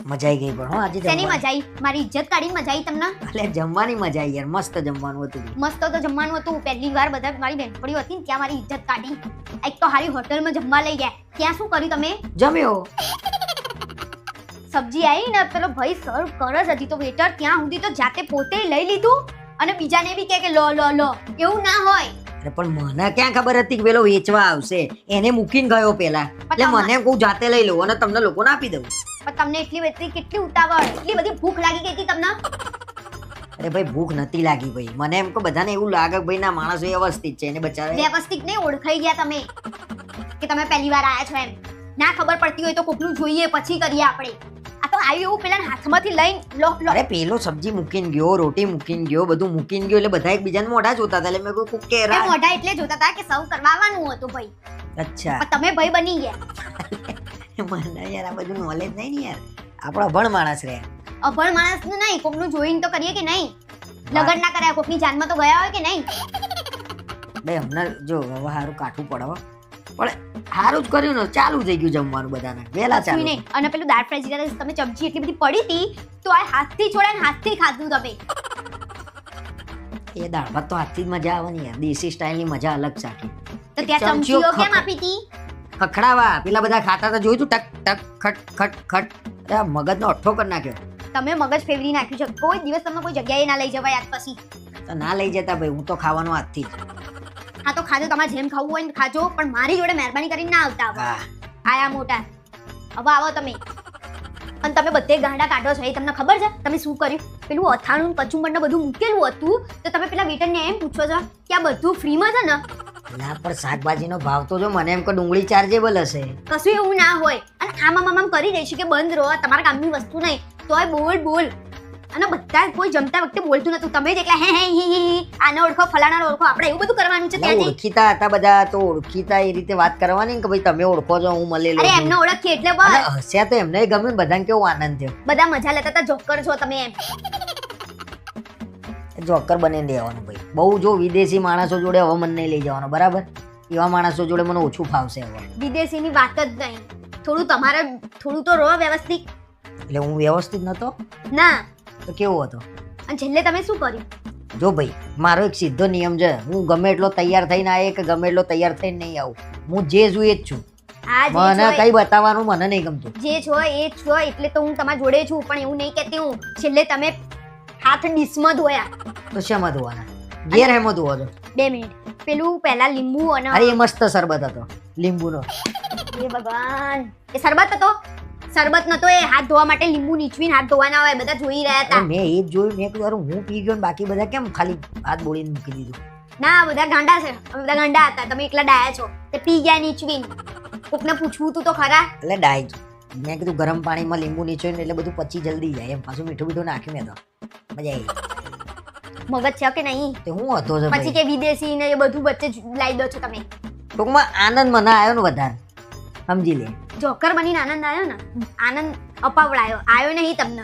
મજા આવી ગઈ પણ હો આજે શેની જમવાની. મજા આવી? મારી ઇજ્જત કાઢીને મજા આવી તમને? અલે જમવાની મજા આવી યાર, મસ્ત જમવાનું હતું. મસ્ત તો જમવાનું હતું. પહેલી વાર બધા મારી બેનપણીઓ હતી ને ત્યાં મારી ઇજ્જત કાઢી. એક તો હારી હોટલમાં જમવા લઈ ગયા. ત્યાં શું કર્યું તમે? જમ્યો. સબ્જી આવી ને પેલો ભાઈ સર્વ કરે જ હજી તો વેટર ત્યાં સુધી તો જાતે પોતે લઈ લીધું અને બીજાને બી કહે કે લો લો લો. એવું ના હોય. અરે પણ મને ક્યાં ખબર હતી કે પેલો વેચવા આવશે, એને મૂકીને ગયો પેલા. એટલે મને કહું જાતે લઈ લઉં અને તમને લોકોને આપી દઉં. પણ તમને એટલી બધી કેટલી ઉતાવળ, એટલી બધી ભૂખ લાગી ગઈ હતી તમને? અરે ભાઈ ભૂખ નથી લાગી ભાઈ, મને એમ કે બધાને એવું લાગે કે ભાઈ ના માણસ વ્યવસ્થિત છે એને બચારે. વ્યવસ્થિત નહીં, ઓળખાઈ ગયા તમે કે તમે પહેલી વાર આયા છો એમ. ના ખબર પડતી હોય તો કોકનું જોઈએ પછી કરીએ આપણે. આ તો આવ્યું એવું પેલા હાથમાંથી લઈને લો લો. અરે પેલો સબ્જી મૂકીને ગયો, રોટી મૂકીને ગયો, બધું મૂકીને ગયો એટલે બધા એકબીજાને મોઢા જોતા હતા. એટલે મેં કહ્યું કોક કે એ મોઢા એટલે જોતા હતા કે સૌ કરવાનું હતું ભાઈ. અચ્છા પણ તમે ભાઈ બની ગયા. મને યાર આ બધું નોલેજ નહીં ને યાર, આપણો અભણ માણસ રે. અભણ માણસનું નહીં, કોકનું જોઈને તો કરીએ કે નહીં? લગન ના કર્યા, કોકની જાનમાં તો ગયા હોય કે નહીં? બે હમણાં જો હવે સારું કાઠું પડે હો. પણ સારું જ કર્યું ને, ચાલુ થઈ ગયું જમવાનું બધાને વહેલા કશું ચાલુ. નહીં. અને પેલું દાળ ફ્રાય જીરા રાઈસ તમે સબ્જી એટલી બધી પડી હતી તો આ હાથથી છોડ્યા ને હાથથી ખાધું તમે. એ દાળ ભાત તો હાથથી જ મજા આવે ને યાર, દેશી સ્ટાઇલની મજા અલગ છે આખી. તો ત્યાં ચમચીઓ ચમચીઓ કેમ ખખ- આપી હતી? ખખડાવા પેલા બધા ખાતા હતા જોયું તું, ટક ટક ખટ ખટ ખટ. અરે મગજનો અઠ્ઠો કરી નાખ્યો. તમે મગજ ફેરવી નાખ્યું છે. કોઈ દિવસ તમને કોઈ જગ્યાએ ના લઈ જવાય આજ પછી. તો ના લઈ જતા ભાઈ, હું તો ખાવાનો હાથથી જ. હા તો ખાજો, તમારે જેમ ખાવું હોય ને ખાજો, પણ મારી જોડે મહેરબાની કરીને ના આવતા હવે. હા આયા મોટા હવે આવો તમે. અને તમે બધે ગાંડા કાઢો છો એ તમને ખબર છે તમે શું કર્યું? પેલું અથાણું ને કચુંબર ને બધું મૂકેલું હતું તો તમે પેલા વેટરને એમ પૂછો છો કે આ બધું ફ્રીમાં છે ને? ના પણ શાકભાજીનો ભાવ તો જો, મને એમ કે ડુંગળી ચાર્જેબલ હશે. કશું એવું ના હોય. અને આમ કરી દઈશું કે બંધ રહો, તમારા કામની વસ્તુ નહીં તોય બોલ બોલ. અને બધા કોઈ જમતા વખતે બોલતું નતું, તમે જ એકલા હે હે હી હી આને ઓળખો ફલાણા ઓળખો, આપણે એવું બધું કરવાનું છે એટલે ત્યાંથી. ઓળખીતા હતા બધા, તો ઓળખીતા એ રીતે વાત કરવાની કે ભાઈ તમે ઓળખો છો, હું મળેલો અરે છું. એમને ઓળખીએ એટલે બસ. અને હસ્યા તો એમને ગમ્યું ને, બધાને કેવો આનંદ થયો. બધા મજા લેતા હતા, જોકર છો તમે એમ. જોકર બનીને દેવાનું ભાઈ. બહુ જો વિદેશી માણસો જોડે હવે મને નહીં લઈ જવાનો, બરાબર? એવા માણસો જોડે મને ઓછું ફાવશે હવે. વિદેશીની વાત જ નહીં. થોડું તો રહો વ્યવસ્થિત. એટલે હું વ્યવસ્થિત નતો ના. તો કેવો હતો? અને છેલ્લે તમે શું કર્યું? જો ભાઈ મારો એક સીધો નિયમ છે, હું ગમે એટલો તૈયાર થઈને આવે કે ગમે એટલો તૈયાર થઈને નહીં આવું, હું જે છું એ જ છું. આ મને કઈ બતાવવાનું મને નહીં ગમતું. જે છો એ જ છો, એટલે તો હું તમારા જોડે છું. પણ એવું નહીં કહેતી હું છેલ્લે તમે હાથ ડીશમાં ધોયા. તો શેમાં ધોવાના? ઘેર હેમાં ધોવો છો? 2 મિનિટ. પેલું પહેલા લીંબુ અને અરે એ મસ્ત શરબત હતો લીંબુનો. એ ભગવાન, એ શરબત હતો? શરબત નતો, એ હાથ ધોવા માટે લીંબુ નીચવીને હાથ ધોવાના હોય, બધા જોઈ રહ્યા અરે હતા. મેં એ જ જોયું, મેં કીધું અરે હું પી ગયો ને બાકી બધા કેમ ખાલી હાથ બોળીને મૂકી દીધું. ના, બધા ગાંડા છે. અમે બધા ગાંડા હતા, તમે એકલા ડાયા છો. તે પી ગયા નીચવીને. કોકને પૂછવું તું તો ખરા. એટલે ડાય મેં કીધું ગરમ પાણીમાં લીંબુ નીચોઈને એટલે બધું પચી જલ્દી જાય એમ. પાછું મીઠું મીઠું નાખ્યું મેં તો મજા આવી. મગજ છે કે નહીં? તે હું હતો છે પછી ભાઈ. કે વિદેશી ને એ બધું વચ્ચે લાવી દો છો તમે. ટૂંકમાં આનંદ મને આવ્યો ને વધારે, સમજી લે. જોકર બનીને આનંદ આવ્યો ને, આનંદ અપાવડાયો. આવ્યો નહીં તમને.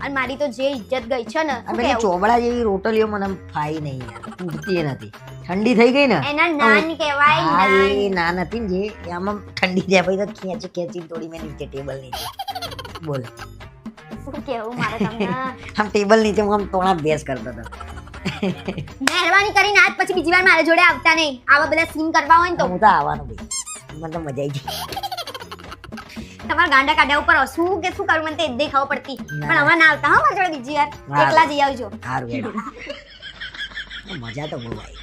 અને મારી તો જે ઇજ્જત ગઈ છે ને, શું અને પેલી કહેવું? ચોબડા જેવી રોટલીઓ મને આમ ફાઈ નહીં યાર, પૂરતી એ નથી. ઠંડી થઈ ગઈ ને એના નાન કહેવાય, હા, નાન. એ નાન હતી ને જે એ આમ ઠંડી થયા પછી તો ખેંચી ખેંચી તોડી મેં નીચે ટેબલ નીચે. બોલ શું કહેવું મારે તમને? આમ ટેબલ નીચે હું આમ ટોણા બેસ કરતો હતો. મહેરબાની કરીને આજ પછી બીજી વાર મારા જોડે આવતા નહીં. આવા બધા સીન કરવા હોય ને તો હું તો આવવાનું ભાઈ, મને તો મજા આવી ગઈ. તમારા ગાંડા કાઢ્યા ઉપર હસવું કે શું કરવું મને તો એ જ ખબર પડતી. ના. પણ હવે ના આવતા હા મારા જોડે બીજી વાર. ના. એકલા જઈ આવજો. સારું હેડો. મજા તો બહુ આવી.